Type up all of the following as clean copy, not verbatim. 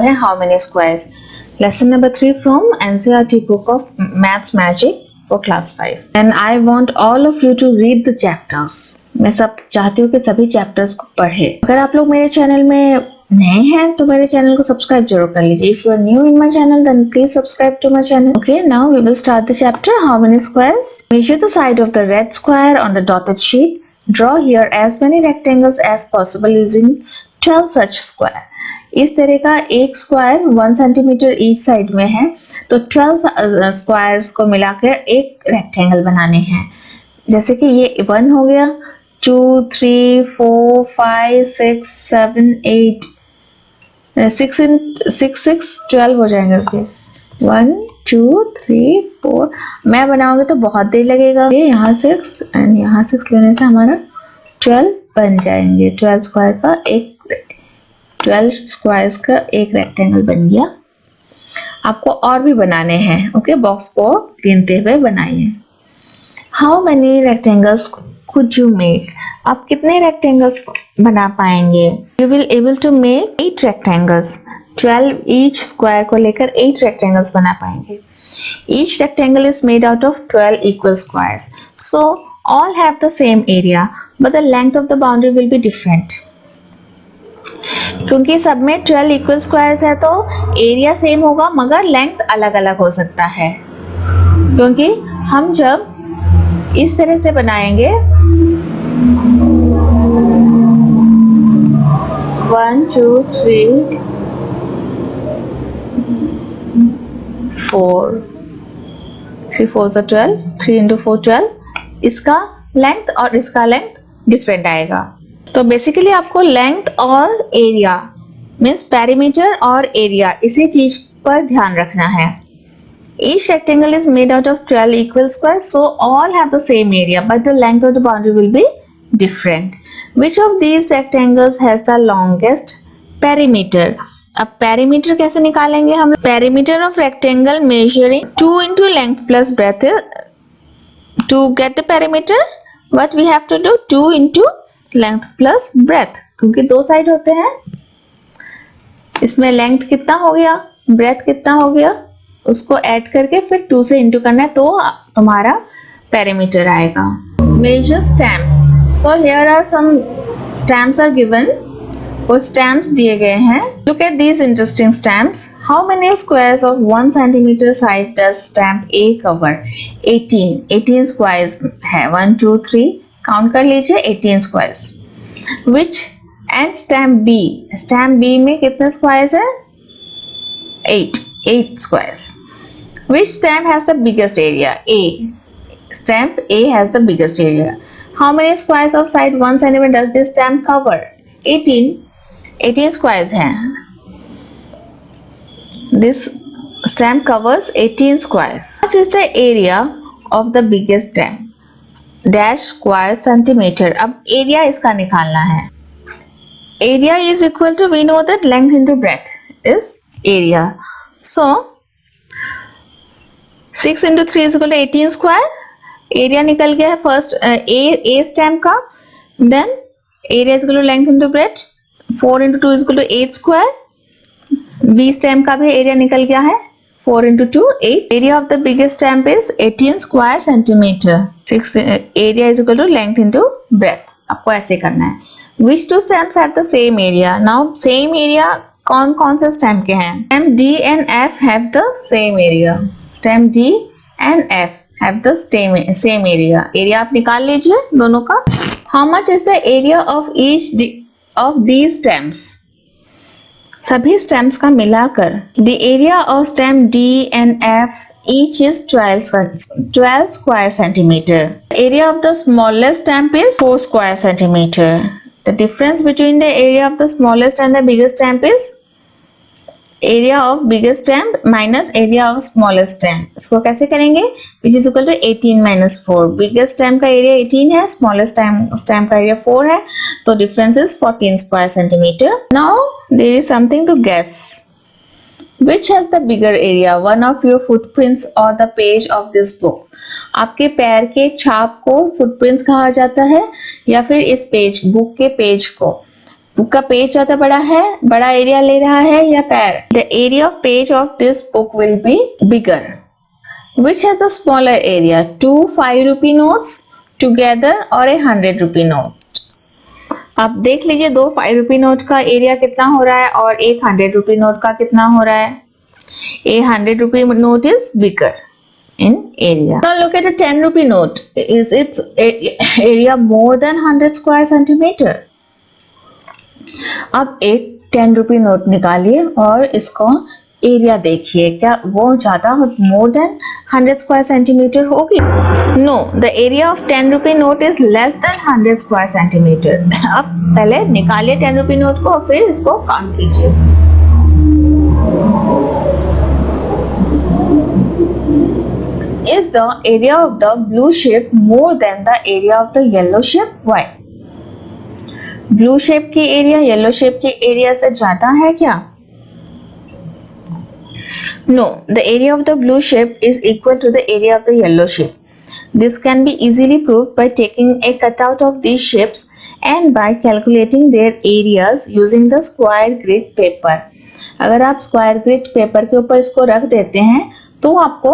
How many squares? Lesson number 3 from NCERT book of Maths Magic for class 5. And I want all of you to read the chapters. मैं सब चाहती हूँ कि सभी chapters को पढ़े. अगर आप लोग मेरे चैनल में नए हैं तो मेरे चैनल को सब्सक्राइब जरूर कर लीजिए. If you are new in my channel then please subscribe to my channel. Okay, now we will start the chapter. How many squares? Measure the side of the red square on the dotted sheet. Draw here as many rectangles as possible using 12 such square. इस तरह का एक square 1 centimetre each side में है तो 12 squares को मिलाकर एक रेक्टेंगल बनाने हैं. जैसे कि ये 1 हो गया, 2 3 4 5 6 7 8 6 12 हो जाएंगे. फिर 1 2 3 4 मैं बनाऊंगी तो बहुत देर लगेगा. यहाँ 6 एंड यहाँ 6 लेने से हमारा 12 बन जाएंगे. 12 स्क्वायर्स का एक रेक्टेंगल बन गया. आपको और भी बनाने हैं. ओके, बॉक्स को गिनते हुए बनाइए. How many rectangles could you make? आप कितने रेक्टेंगल्स बना पाएंगे? You will able to make 8 rectangles. 12 each square को लेकर 8 रेक्टेंगल्स बना पाएंगे. Each rectangle is made out of 12 equal squares. So all have the same area but the length of the boundary will be different. क्योंकि सब में 12 equal squares है तो area same होगा मगर लेंथ अलग अलग हो सकता है. क्योंकि हम जब इस तरह से बनाएंगे 1 2 3 4 3 4 12 3 into 4 12. इसका लेंथ और इसका लेंथ डिफरेंट आएगा. तो बेसिकली आपको लेंथ और एरिया मीन्स पेरीमीटर और एरिया इसी चीज पर ध्यान रखना है. Each rectangle is made out of 12 equal squares, so all have the same area, but the length of the boundary will be different. Which of these rectangles has the longest perimeter? अब perimeter कैसे निकालेंगे हम? Perimeter of rectangle measuring 2 into length plus breadth is to get the perimeter. What we have to do 2 into length plus breadth. क्योंकि दो side होते हैं. इसमें length कितना हो गया, ब्रेथ कितना हो गया, उसको ऐड करके फिर 2 से इंटू करना है तो तुम्हारा पेरीमीटर आएगा. Measure stamps. So here are some stamps are given. वो स्टैम्प्स दिए गए हैं. Look at these interesting stamps. How many squares of 1 centimetre side does stamp A cover? 18 squares है. 1 2 3 काउंट कर लीजिए 18 squares. Which and stamp B. Stamp B में कितने squares है? 8 squares. Which stamp has the biggest area? A. Stamp A has the biggest area. How many squares of side 1 cm does this stamp cover? 18 squares हैं. This stamp covers 18 squares. What is the area of the biggest stamp? Dash square centimeter. अब area इसका निकालना है. Area is equal to, we know that length into breadth is area. So 6 into 3 is equal to 18 square. Area निकल गया है first A stamp का. Then area is equal to length into breadth. 4 into 2 is equal to 8 square. B stamp का भी area निकल गया है. 4 into 2 8. Area of the biggest stamp is 18 square centimeter. 6 area is equal to length into breadth. आपको ऐसे करना है. Which two stamps have the same area? Now same area कौन से स्टैम्प के हैं? Stamp D and F have the same area. Stamp D and F have the same area. Area आप निकाल लीजिए दोनों का. How much is the area of each of these stamps? सभी स्टैम्प्स का मिलाकर the area of stamp D and F each is 12 square centimeter. The area of the smallest stamp is 4 square centimeter. The difference between the area of the smallest and the biggest stamp is area of biggest stamp minus area of smallest stamp. इसको कैसे करेंगे? Which is equal to 18 minus 4. Biggest stamp का area 18 है, smallest stamp का area 4 है, तो difference is 14 square centimeter. Now there is something to guess. Which has the bigger area? One of your footprints or the page of this book. आपके पैर के छाप को फुटप्रिंट्स कहा जाता है या फिर इस पेज बुक के पेज को. बुक का पेज ज्यादा बड़ा है, बड़ा एरिया ले रहा है या पैर? The area of page of this book will be bigger. Which has the smaller area, 2 5 rupee notes together or a 100 rupee note? अब देख लीजिए, दो 5 रुपी नोट का एरिया कितना हो रहा है और एक 100 रुपी नोट का कितना हो रहा है. A 100 rupee note is bigger in area. Now look at a 10 rupee note. Is its area more than 100 square centimeter? अब एक 10 रुपी नोट निकालिए और इसको एरिया देखिए, क्या वो ज्यादा मोर देन 100 स्क्वायर सेंटीमीटर होगी? No, the area of 10 rupee note is less than 100 square centimetre. अब पहले निकालिए 10 रुपी नोट को और फिर इसको काउंट कीजिए. Is the area of the blue shape more than the area of the yellow shape? Why? Blue shape की area yellow shape की एरिया से ज्यादा है क्या? No, the area of the blue shape is equal to the area of the yellow shape. This can be easily proved by taking a cutout of these shapes and by calculating their areas using the square grid paper. अगर आप square grid paper के ऊपर इसको रख देते हैं तो आपको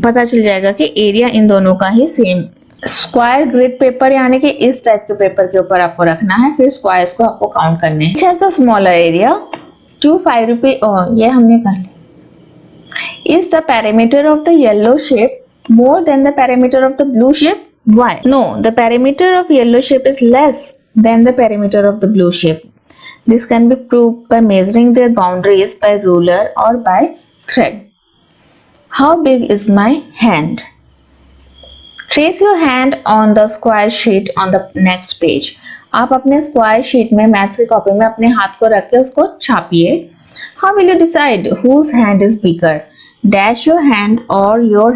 पता चल जाएगा कि एरिया इन दोनों का ही सेम. स्क्वायर ग्रिड पेपर यानी कि इस टाइप के पेपर के ऊपर आपको रखना है, फिर स्क्वायर्स को आपको काउंट करने हैं. Which has the smaller area? 2 5 rupee. ये हमने कर लिया. Is the perimeter of the yellow shape more than the perimeter of the blue shape? Why? No, the perimeter of yellow shape is less than the perimeter of the blue shape. This can be proved by measuring their boundaries by ruler or by thread. How big is my hand? Trace your hand on the square sheet on the next page. आप अपने square sheet में maths की copy में अपने हाथ को रख के उसको छापिए. How will you decide whose hand is bigger? Dash your hand or your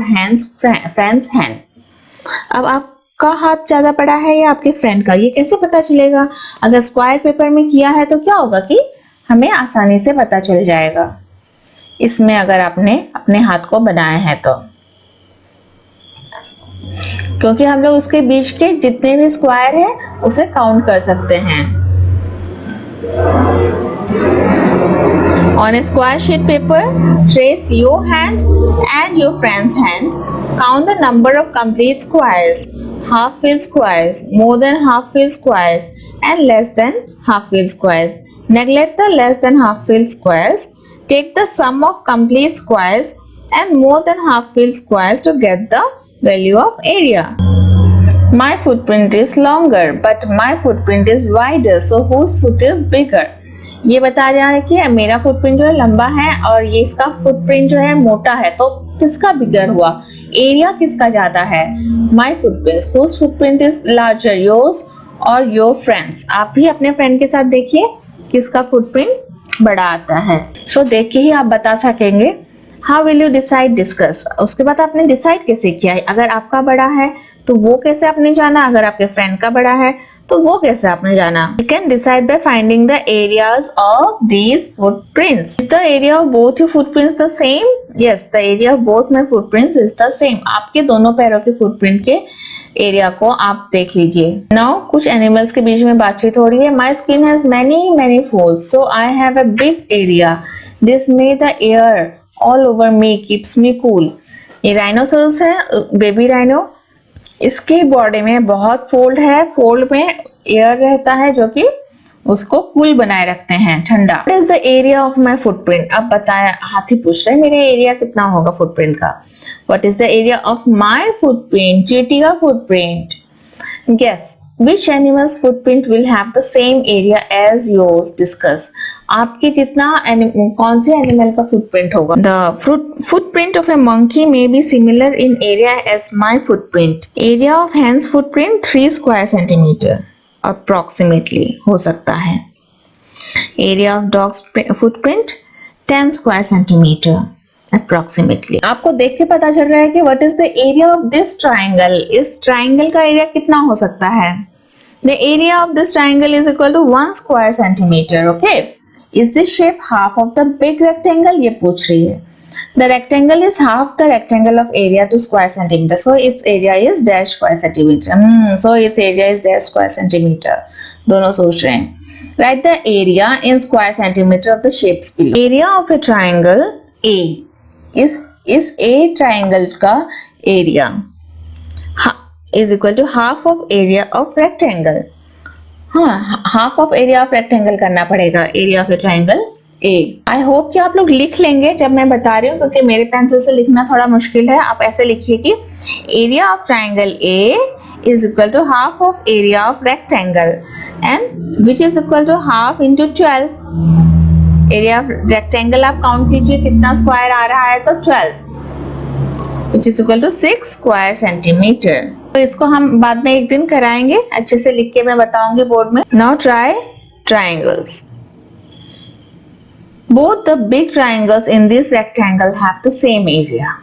friend's hand. अब आपका हाथ ज्यादा बड़ा है या आपके फ्रेंड का, ये कैसे पता चलेगा? अगर स्क्वायर पेपर में किया है तो क्या होगा कि हमें आसानी से पता चल जाएगा इसमें, अगर आपने अपने हाथ को बनाया है तो, क्योंकि हम लोग उसके बीच के जितने भी स्क्वायर है उसे काउंट कर सकते हैं. On a square sheet paper, trace your hand and your friend's hand. Count the number of complete squares, half-filled squares, more than half-filled squares, and less than half-filled squares. Neglect the less than half-filled squares. Take the sum of complete squares and more than half-filled squares to get the value of area. My footprint is longer, but my footprint is wider. So whose foot is bigger? ये बता रहा है कि मेरा footprint जो है लंबा है और ये इसका फुटप्रिंट जो है मोटा है, तो किसका बिगर हुआ? एरिया किसका ज्यादा है? माई footprint. whose footprint is larger, yours or your friends? आप भी अपने फ्रेंड के साथ देखिए किसका फुटप्रिंट बड़ा आता है. सो देख के ही आप बता सकेंगे. How will you decide? Discuss. उसके बाद आपने डिसाइड कैसे किया है? अगर आपका बड़ा है तो वो कैसे आपने जाना, अगर आपके फ्रेंड का बड़ा है तो वो कैसे आपने जाना? You can decide by finding the areas of these footprints. Is the area of both your footprints the same? Yes, the area of both my footprints is the same. आपके दोनों पैरों के फुटप्रिंट के एरिया को आप देख लीजिए. Now कुछ एनिमल्स के बीच में बातचीत हो रही है. My skin has many folds, so I have a big area. This made the air all over me keeps me cool. ये राइनोसोरस है, बेबी राइनो. इसके बॉडी में बहुत फोल्ड है, फोल्ड में एयर रहता है जो कि उसको कूल बनाए रखते हैं, ठंडा. What is the area of my footprint? अब बताया, हाथी पूछ रहे हैं मेरे एरिया कितना होगा फुटप्रिंट का. What is the area of my footprint? चींटी का footprint. Guess which animal's footprint will have the same area as yours? Discuss. आपके जितना कौन से एनिमल का फुटप्रिंट होगा? The footprint of a monkey may be similar in area as my footprint. Area of hen's footprint 3 square centimeter approximately हो सकता है. Area of dog's footprint 10 square centimeter approximately. आपको देख के पता चल रहा है कि what is the area of this triangle? इस ट्राइंगल का एरिया कितना हो सकता है? The area of this triangle is equal to 1 square centimeter. Okay. Is this shape half of the big rectangle? ये पूछ रही है. The rectangle is half the rectangle of area to square centimeter. So its area is dash square centimeter. So its area is dash square centimeter. दोनों सोच रहे हैं. Write the area in square centimeter of the shapes below. Area of a triangle A is A triangle का area is equal to half of area of rectangle. हाँ, half of area of rectangle करना पड़ेगा area of A triangle A. I hope कि आप लोग लिख लेंगे जब मैं बता रही हूँ, क्योंकि मेरे पेंसिल से लिखना थोड़ा मुश्किल है. आप ऐसे लिखिए कि area of triangle A is equal to half of area of rectangle and which is equal to half into 12. Area of rectangle आप काउंट कीजिए कितना स्क्वायर आ रहा है, तो 12 which is equal to 6 square centimeter. तो इसको हम बाद में एक दिन कराएंगे, अच्छे से लिख के मैं बताऊंगी बोर्ड में. Now try triangles. Both the big triangles in this rectangle have the same area.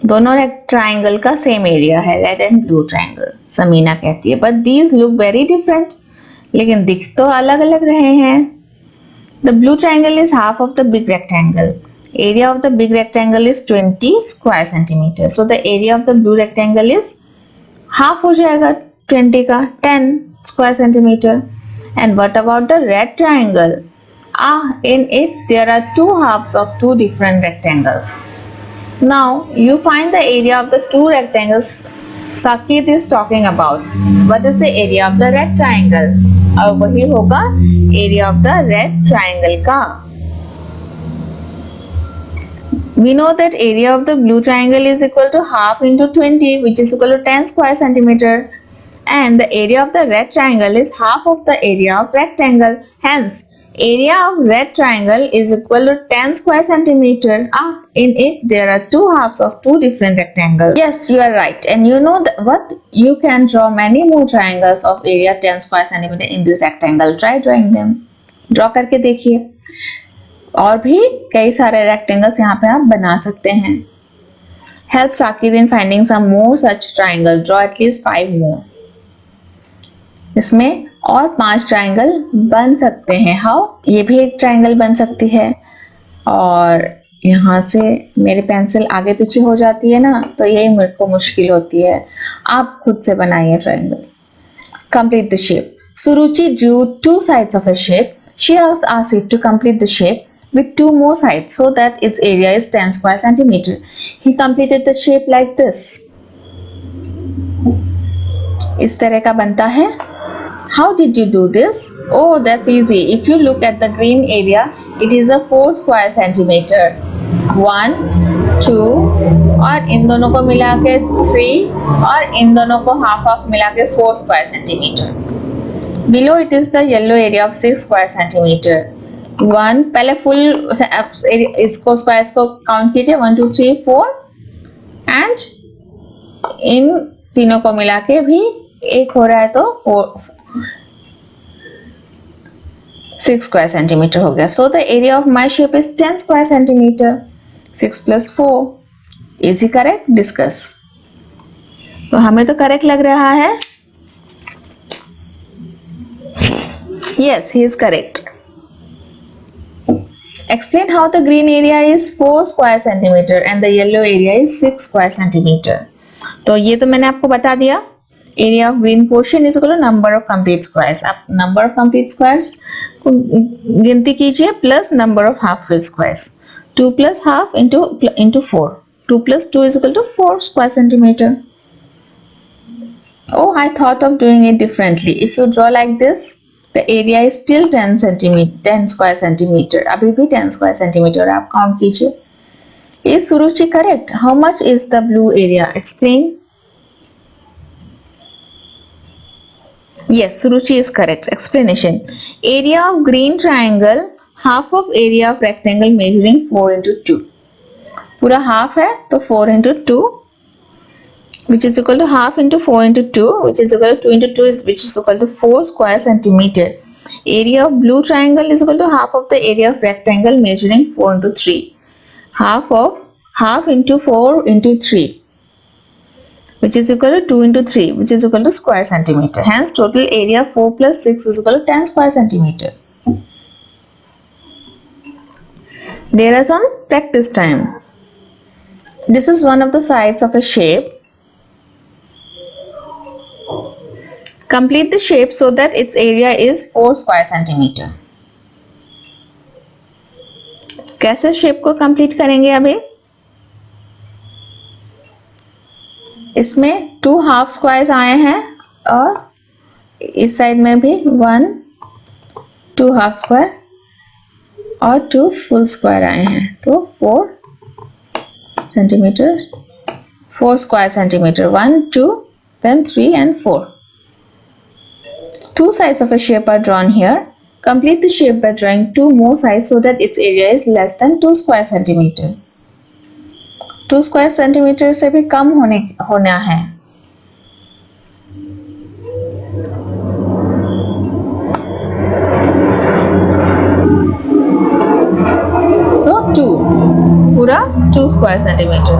दोनों ट्राइंगल का सेम एरिया है, red and blue triangle. Samina कहती है but these look very different. लेकिन दिख तो अलग अलग रहे हैं. The blue triangle is half of the big rectangle. Area of the big rectangle is 20 square centimeter. So the area of the blue rectangle is half हो जाएगा 20 का 10 square centimeter. And what about the red triangle? In it there are two halves of two different rectangles. Now you find the area of the two rectangles Sakit is talking about. What is the area of the red triangle? और वही होगा area of the red triangle का. We know that area of the blue triangle is equal to half into 20, which is equal to 10 square centimeter, and the area of the red triangle is half of the area of rectangle. Hence, area of red triangle is equal to 10 square centimeter. In it there are two halves of two different rectangles. Yes, you are right. And you know what? You can draw many more triangles of area 10 square centimeter in this rectangle. Try drawing them. Draw करके देखिए. और भी कई सारे rectangles यहाँ पे आप बना सकते हैं. Help Sakit in finding some more such triangle. Draw at least 5 more. इसमें और 5 ट्राइंगल बन सकते हैं. हाउ? ये भी एक ट्राइंगल बन सकती है. और यहाँ से मेरी पेंसिल आगे पीछे हो जाती है ना, तो यही मेरे को मुश्किल होती है. आप खुद से बनाइए triangle. Complete the shape. Suruchi drew 2 sides of a shape. She asked Asif to complete the shape with 2 more sides so that its area is 10 square centimeter. He completed the shape like this. इस तरह का बनता है. How did you do this? Oh, that's easy. If you look at the green area, it is a 4 square centimeter. 1, 2 और इन दोनों को मिला के 3 और इन दोनों को हाफ मिला के 4 square centimeter. Below it is the yellow area of 6 square centimeter. 1 पहले फुल इसको स्क्वायर्स को काउंट कीजिए. 1 2 3 4 एंड इन तीनों को मिला के भी एक हो रहा है, तो 6 स्क्वायर सेंटीमीटर हो गया. So the area of my shape is 10 square centimetre. 6 + 4 is he correct. Discuss. तो हमें तो करेक्ट लग रहा है. Yes, he is correct. Explain how the green area is 4 square centimeter and the yellow area is 6 square centimeter. तो ये तो मैंने आपको बता दिया. Area of green portion is equal to number of complete squares. आप number of complete squares को गिनती कीजिए plus number of half fill squares. 2 plus half into 4. 2 plus 2 is equal to 4 square centimeter. Oh, I thought of doing it differently. If you draw like this, the area is still 10 square centimeter. अभी भी 10 square centimeter आप count कीजिए. Is Suruchi correct? How much is the blue area? Explain. Yes, Suruchi is correct. Explanation. Area of green triangle, half of area of rectangle measuring 4 into 2. पूरा half है तो 4 into 2, which is equal to half into 4 into 2, which is equal to 2 into 2 which is equal to 4 square centimeter. Area of blue triangle is equal to half of the area of rectangle measuring 4 into 3. Half into 4 into 3, which is equal to 2 into 3, which is equal to square centimeter. Hence total area 4 plus 6 is equal to 10 square centimeter. There are some practice time. This is one of the sides of a shape. Complete the shape so that its area is 4 square centimeter. कैसे shape को complete करेंगे? अभी इसमें 2 half squares आए हैं और इस side में भी 1 2 हाफ स्क्वायर और 2 फुल स्क्वायर आए हैं, तो 4 centimetre 4 square centimeter 1 2 then 3 and 4. Two sides of a shape are drawn here. Complete the shape by drawing 2 more sides so that its area is less than 2 square centimeter. 2 square centimeter से भी कम होना है. So 2 पूरा 2 square centimeter.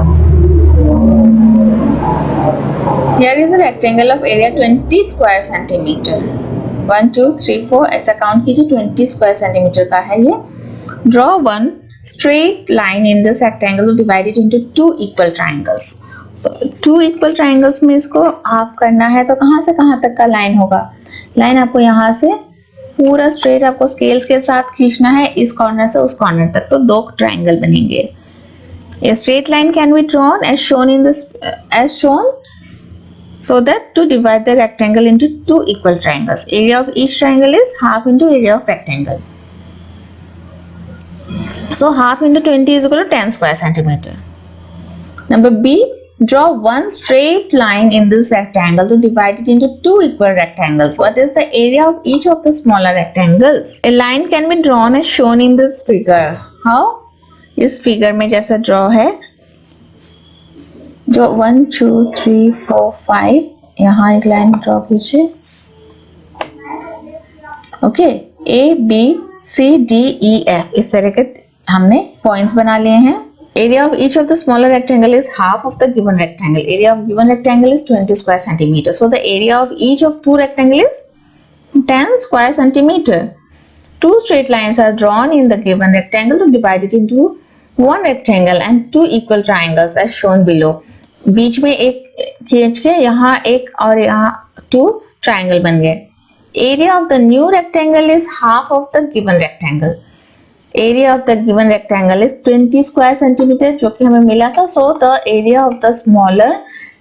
Here is a rectangle of area 20 square centimeter. 1 2 3 4 ऐसा count कीजिए, 20 square centimetre का है ये. Draw one straight line in this rectangle to divide it into 2 equal triangles. 2 equal triangles में इसको हाफ करना है, तो कहाँ से कहाँ तक का लाइन होगा? लाइन आपको यहाँ से पूरा स्ट्रेट आपको स्केल्स के साथ खींचना है, इस कॉर्नर से उस कॉर्नर तक, तो 2 ट्राइंगल बनेंगे. A straight line can be drawn as shown in this so that to divide the rectangle into 2 equal triangles. Area of each triangle is half into area of rectangle. So half into 20 is equal to 10 square centimeter. Number B, draw one straight line in this rectangle to divide it into 2 equal rectangles. What is the area of each of the smaller rectangles? A line can be drawn as shown in this figure. How? इस figure में जैसा draw है, जो 1 2 3 4 5 यहाँ एक line draw कीजिए. Okay, A B C D E F इस तरह के हमने पॉइंट्स बना लिए हैं. Area of each of the smaller rectangle is half of the given rectangle. Area of given rectangle is 20 square centimeter. So the area of each of 2 rectangle is 10 square centimeter. 2 straight lines are drawn in the given rectangle to divide it into 1 rectangle and 2 equal triangles as shown below. बीच में एक खींच के यहाँ एक और यहाँ 2 triangle बन गए. Area of the new rectangle is half of the given rectangle. Area of the given rectangle is 20 square centimeter, जो कि हमें मिला था. So the area of the smaller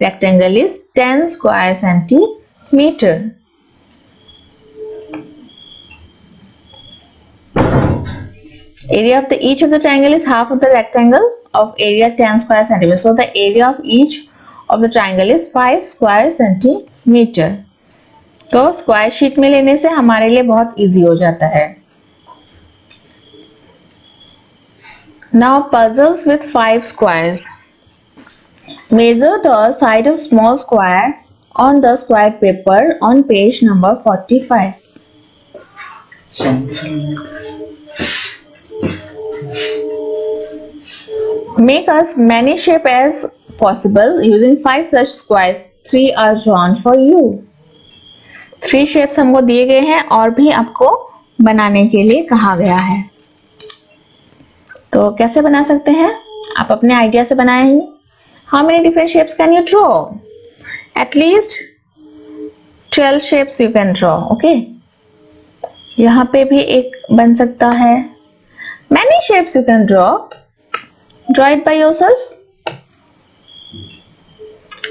rectangle is 10 square centimeter. Area of each of the triangle is half of the rectangle of area 10 square centimeter. So the area of each of the triangle is 5 square centimeter. तो square sheet में लेने से हमारे लिए बहुत easy हो जाता है. Now puzzles with 5 squares. Measure the side of small square on the square paper on page number 45. Make as many shapes as possible using 5 such squares. 3 are drawn for you. 3 shapes हमको दिए गए हैं और भी आपको बनाने के लिए कहा गया है. तो कैसे बना सकते हैं? आप अपने आइडिया से बनाएंगे. How many different shapes can you draw? At least 12 shapes you can draw. Okay? यहाँ पे भी एक बन सकता है. Many shapes you can draw. Draw it by yourself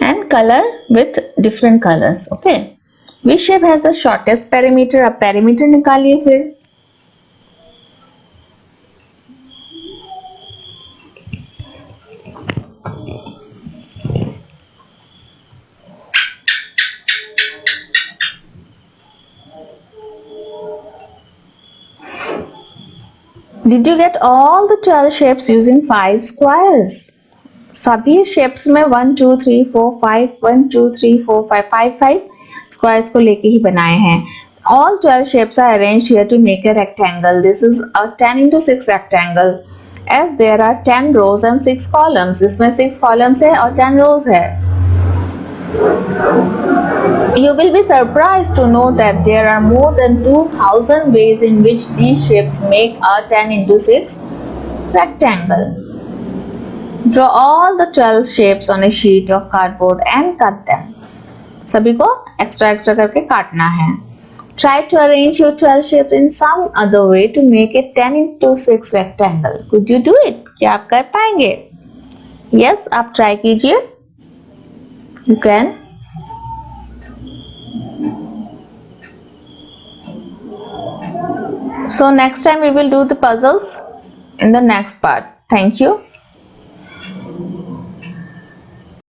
and color with different colors. Okay. Which shape has the shortest perimeter? अब perimeter निकालिए फिर. Did you get all the 12 shapes using 5 squares? सभी shapes में 1 2 3 4 5 1 2 3 4 5 5 squares को लेके ही बनाए हैं. All 12 shapes are arranged here to make a rectangle. This is a 10 into 6 rectangle. As there are 10 rows and 6 columns. इसमें 6 columns है और 10 rows है. You will be surprised to know that there are more than 2000 ways in which these shapes make a 10 into 6 rectangle. Draw all the 12 shapes on a sheet of cardboard and cut them. सभी को extra extra करके काटना है। Try to arrange your 12 shape in some other way to make a 10 into 6 rectangle. Could you do it? क्या आप कर पाएंगे? Yes, आप try कीजिए। You can. So next time we will do the puzzles in the next part. Thank you.